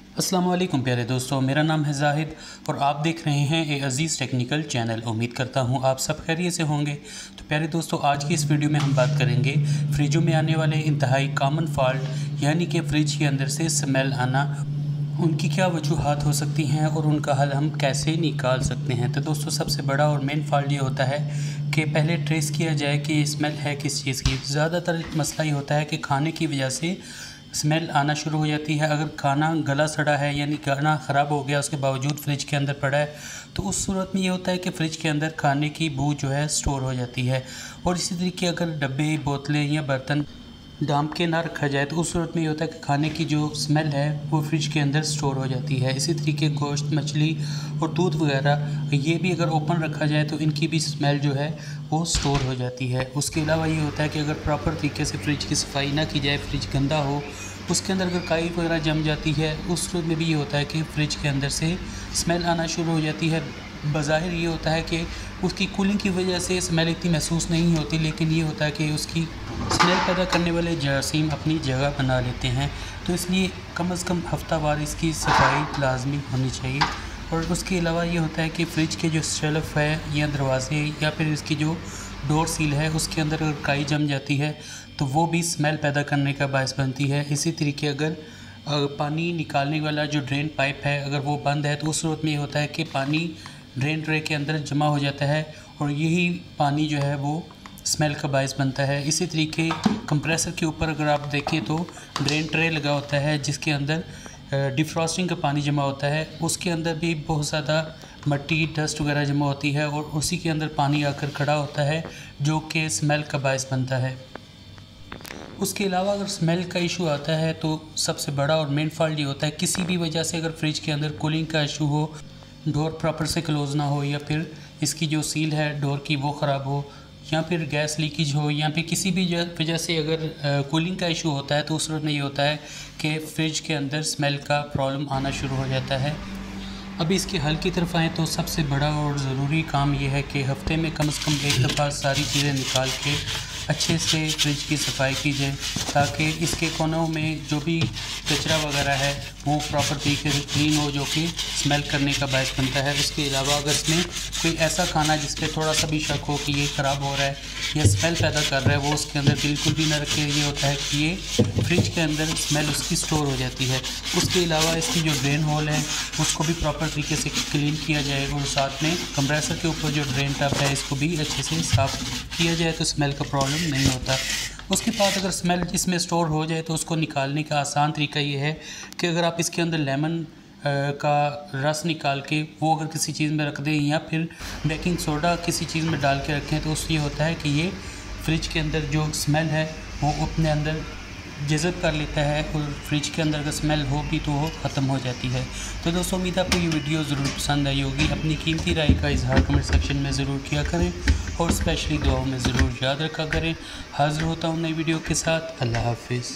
अस्सलाम वालेकुम प्यारे दोस्तों, मेरा नाम है जाहिद और आप देख रहे हैं ए अज़ीज़ टेक्निकल चैनल। उम्मीद करता हूं आप सब खैरियत से होंगे। तो प्यारे दोस्तों, आज की इस वीडियो में हम बात करेंगे फ्रिजों में आने वाले इंतहाई कॉमन फॉल्ट यानी कि फ़्रिज के अंदर से स्मेल आना, उनकी क्या वजूहात हो सकती हैं और उनका हल हम कैसे निकाल सकते हैं। तो दोस्तों, सबसे बड़ा और मेन फॉल्ट ये होता है कि पहले ट्रेस किया जाए कि स्मेल है किस चीज़ की। ज़्यादातर मसला ये होता है कि खाने की वजह से स्मेल आना शुरू हो जाती है। अगर खाना गला सड़ा है यानी खाना ख़राब हो गया, उसके बावजूद फ्रिज के अंदर पड़ा है, तो उस सूरत में ये होता है कि फ़्रिज के अंदर खाने की बू जो है स्टोर हो जाती है। और इसी तरीके अगर डब्बे, बोतलें या बर्तन दाम के ना रखा जाए तो उस सूरत में ये होता है कि खाने की जो स्मेल है वो फ्रिज के अंदर स्टोर हो जाती है। इसी तरीके गोश्त, मछली और दूध वगैरह ये भी अगर ओपन रखा जाए तो इनकी भी स्मेल जो है वो स्टोर हो जाती है। उसके अलावा ये होता है कि अगर प्रॉपर तरीके से फ्रिज की सफाई ना की जाए, फ्रिज गंदा हो, उसके अंदर अगर काई वगैरह जम जाती है, उस सूरत में भी ये होता है कि फ्रिज के अंदर से स्मेल आना शुरू हो जाती है। बज़ाहिर ये होता है कि उसकी कूलिंग की वजह से स्मेल इतनी महसूस नहीं होती, लेकिन ये होता है कि उसकी स्मेल पैदा करने वाले जरासीम अपनी जगह बना लेते हैं। तो इसलिए कम से कम हफ्तावार इसकी सफाई लाजमी होनी चाहिए। और उसके अलावा ये होता है कि फ़्रिज के जो शेल्फ़ है या दरवाजे या फिर इसकी जो डोर सील है, उसके अंदर अगर काई जम जाती है तो वो भी स्मेल पैदा करने का बायस बनती है। इसी तरीके अगर पानी निकालने वाला जो ड्रेन पाइप है अगर वो बंद है तो उस सूरत में ये होता है कि पानी ड्रेन ट्रे के अंदर जमा हो जाता है और यही पानी जो है वो स्मेल का बायस बनता है। इसी तरीके कंप्रेसर के ऊपर अगर आप देखें तो ड्रेन ट्रे लगा होता है जिसके अंदर डिफ्रॉस्टिंग का पानी जमा होता है, उसके अंदर भी बहुत ज़्यादा मट्टी, डस्ट वगैरह जमा होती है और उसी के अंदर पानी आकर खड़ा होता है जो कि स्मेल का बायस बनता है। उसके अलावा अगर स्मेल का इशू आता है तो सबसे बड़ा और मेन फॉल्ट ये होता है किसी भी वजह से अगर फ्रिज के अंदर कूलिंग का इशू हो, डोर प्रॉपर से क्लोज़ ना हो या फिर इसकी जो सील है डोर की वो ख़राब हो या फिर गैस लीकेज हो या फिर किसी भी वजह से अगर कूलिंग का इशू होता है तो उस सूरत में ये होता है कि फ्रिज के अंदर स्मेल का प्रॉब्लम आना शुरू हो जाता है। अभी इसके हल की तरफ आएँ तो सबसे बड़ा और ज़रूरी काम ये है कि हफ़्ते में कम से कम एक दफ़ा सारी चीज़ें निकाल के अच्छे से फ्रिज की सफाई की जाए ताकि इसके कोनों में जो भी कचरा वगैरह है वो प्रॉपर तरीके से क्लीन हो जो कि स्मेल करने का बायस बनता है। उसके अलावा अगर इसमें कोई ऐसा खाना जिस पे थोड़ा सा भी शक हो कि ये ख़राब हो रहा है या स्मेल पैदा कर रहा है, वो उसके अंदर बिल्कुल भी ना रखें। ये होता है कि ये फ्रिज के अंदर स्मेल उसकी स्टोर हो जाती है। उसके अलावा इसकी जो ड्रेन होल है उसको भी प्रॉपर तरीके से क्लीन किया जाए और साथ में कंप्रेसर के ऊपर जो ड्रेन टब है इसको भी अच्छे से साफ़ किया जाए तो स्मेल का प्रॉब्लम नहीं होता। उसके बाद अगर स्मेल इसमें स्टोर हो जाए तो उसको निकालने का आसान तरीका ये है कि अगर आप इसके अंदर लेमन का रस निकाल के वो अगर किसी चीज़ में रख दें या फिर बेकिंग सोडा किसी चीज़ में डाल के रखें तो उससे ये होता है कि ये फ्रिज के अंदर जो स्मेल है वो अपने अंदर जज़ब कर लेता है और फ्रिज के अंदर अगर स्मेल हो भी तो वो ख़त्म हो जाती है। तो दोस्तों, उम्मीद आपको ये वीडियो ज़रूर पसंद आई होगी। अपनी कीमती राय का इजहार कमेंट सेक्शन में ज़रूर किया करें और स्पेशली दुआओं में ज़रूर याद रखा करें। हाज़िर होता हूँ नई वीडियो के साथ। अल्लाह हाफिज़।